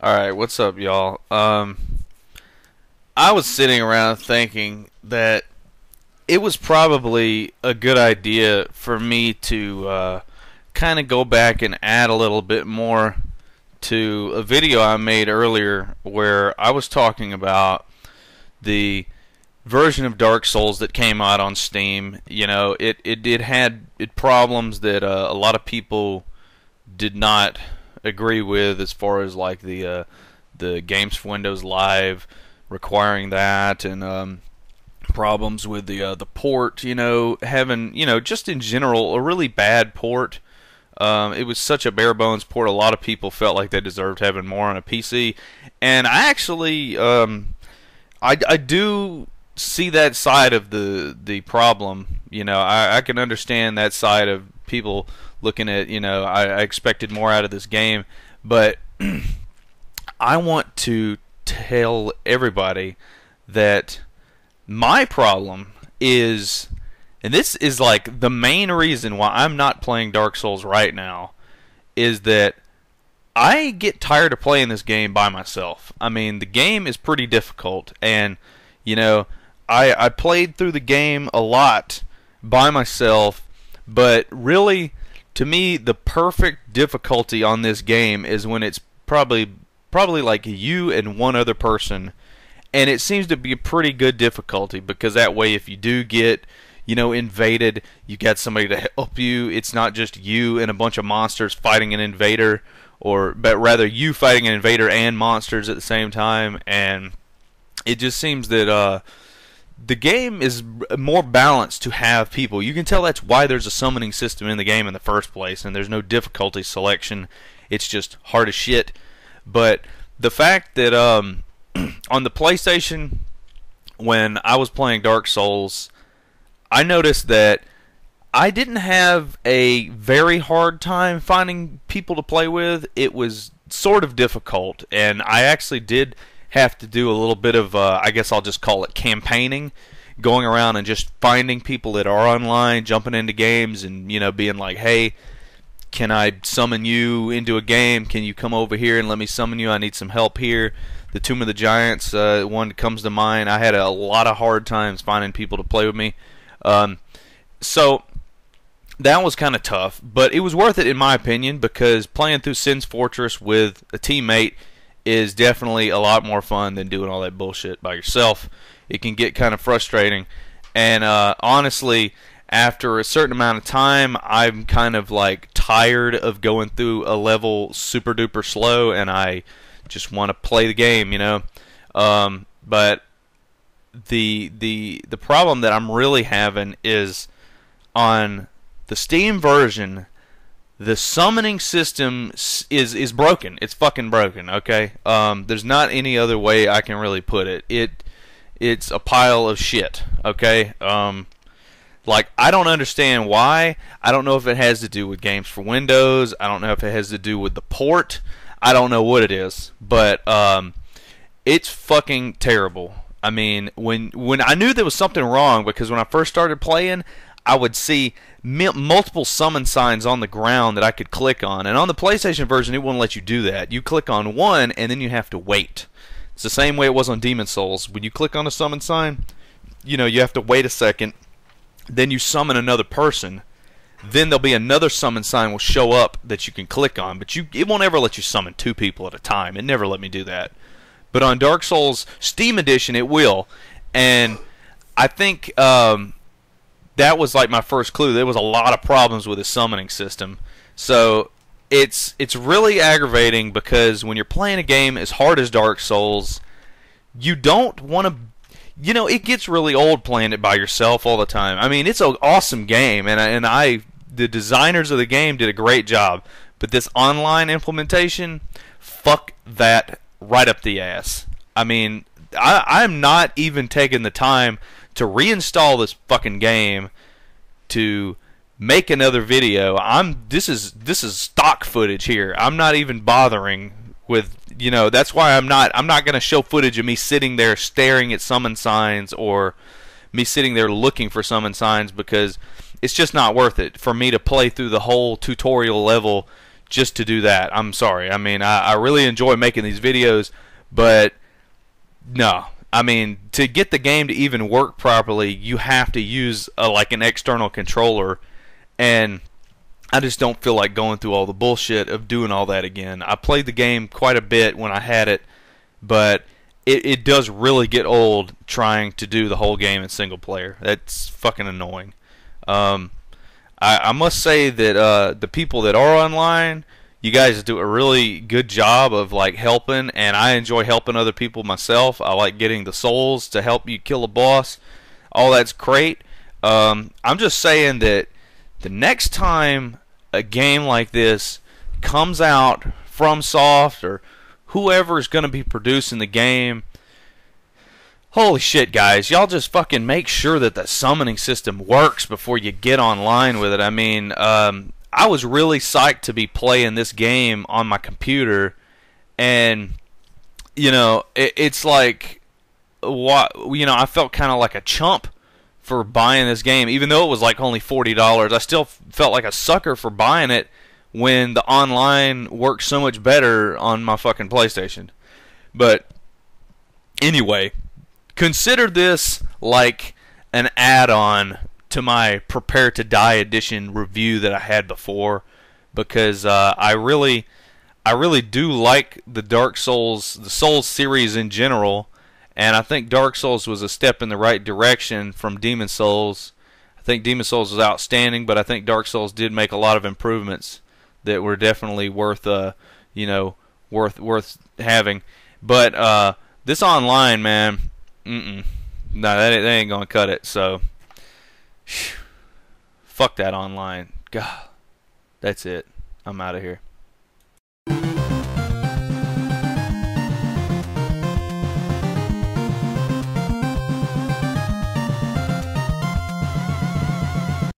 Alright, what's up, y'all? I was sitting around thinking that it was probably a good idea for me to kind of go back and add a little bit more to a video I made earlier where I was talking about the version of Dark Souls that came out on Steam. You know, it had problems that a lot of people did not agree with, as far as like the games for Windows Live requiring that, and problems with the port. You know, having, just in general a really bad port. It was such a bare bones port. A lot of people felt like they deserved having more on a PC, and I actually I do see that side of the problem. You know, I can understand that side of people looking at, I expected more out of this game, but I want to tell everybody that my problem is, and this is like the main reason why I'm not playing Dark Souls right now, is that I get tired of playing this game by myself. I mean, the game is pretty difficult, and I played through the game a lot by myself, but really, to me, the perfect difficulty on this game is when it's probably like you and one other person, and it seems to be a pretty good difficulty, because that way, if you do get invaded, you got somebody to help you. It's not just you and a bunch of monsters fighting an invader, but rather you fighting an invader and monsters at the same time. And it just seems that the game is more balanced to have people. You can tell that's why there's a summoning system in the game in the first place, and there's no difficulty selection. It's just hard as shit. But the fact that on the PlayStation, when I was playing Dark Souls, I noticed that I didn't have a very hard time finding people to play with. It was sort of difficult, and I actually did have to do a little bit of, I guess I'll just call it campaigning, going around and just finding people that are online, jumping into games, and being like, hey, can I summon you into a game? Can you come over here and let me summon you? I need some help here. The Tomb of the Giants, one that comes to mind. I had a lot of hard times finding people to play with me. So that was kind of tough, but it was worth it in my opinion, because playing through Sin's Fortress with a teammate is definitely a lot more fun than doing all that bullshit by yourself. It can get kind of frustrating, and honestly, after a certain amount of time, I'm kind of like tired of going through a level super duper slow, and I just want to play the game, but the problem that I'm really having is on the Steam version. The summoning system is broken. It's fucking broken. Okay. There's not any other way I can really put it. It's a pile of shit. Okay. Like, I don't understand why. I don't know if it has to do with games for Windows. I don't know if it has to do with the port. I don't know what it is, but it's fucking terrible. I mean, when I knew there was something wrong, because when I first started playing, I would see multiple summon signs on the ground that I could click on, and on the PlayStation version, it wouldn't let you do that. You click on one, and then you have to wait. It's the same way it was on Demon Souls. When you click on a summon sign, you have to wait a second. Then you summon another person. Then there'll be another summon sign will show up that you can click on, but it won't ever let you summon two people at a time. It never let me do that. But on Dark Souls Steam Edition, it will. And I think that was like my first clue. There was a lot of problems with the summoning system. So it's really aggravating, because when you're playing a game as hard as Dark Souls, you don't want to... it gets really old playing it by yourself all the time. I mean, it's an awesome game, and the designers of the game did a great job. But this online implementation, fuck that right up the ass. I mean, I'm not even taking the time to reinstall this fucking game to make another video. This is stock footage here. I'm not even bothering with, that's why I'm not going to show footage of me sitting there staring at summon signs, or me sitting there looking for summon signs, because it's just not worth it for me to play through the whole tutorial level just to do that. I'm sorry. I mean, I really enjoy making these videos, but no. I mean, to get the game to even work properly, you have to use like an external controller, and I just don't feel like going through all the bullshit of doing all that again. I played the game quite a bit when I had it, but it does really get old trying to do the whole game in single player. That's fucking annoying. I must say that the people that are online, you guys do a really good job of like helping, and I enjoy helping other people myself. I like getting the souls to help you kill a boss. All that's great. I'm just saying that the next time a game like this comes out from Soft or whoever is going to be producing the game, holy shit, guys, y'all just fucking make sure that the summoning system works before you get online with it. I mean, I was really psyched to be playing this game on my computer, and you know, it's like, what, you know, I felt kind of like a chump for buying this game, even though it was like only $40. I still felt like a sucker for buying it when the online works so much better on my fucking PlayStation. But anyway, consider this like an add-on to my Prepare to Die edition review that I had before, because I really do like the Dark Souls, the Souls series in general, and I think Dark Souls was a step in the right direction from Demon Souls. I think Demon Souls was outstanding, but I think Dark Souls did make a lot of improvements that were definitely worth you know, worth having. But this online, man, no, that ain't gonna cut it. So fuck that online. God, that's it. I'm out of here.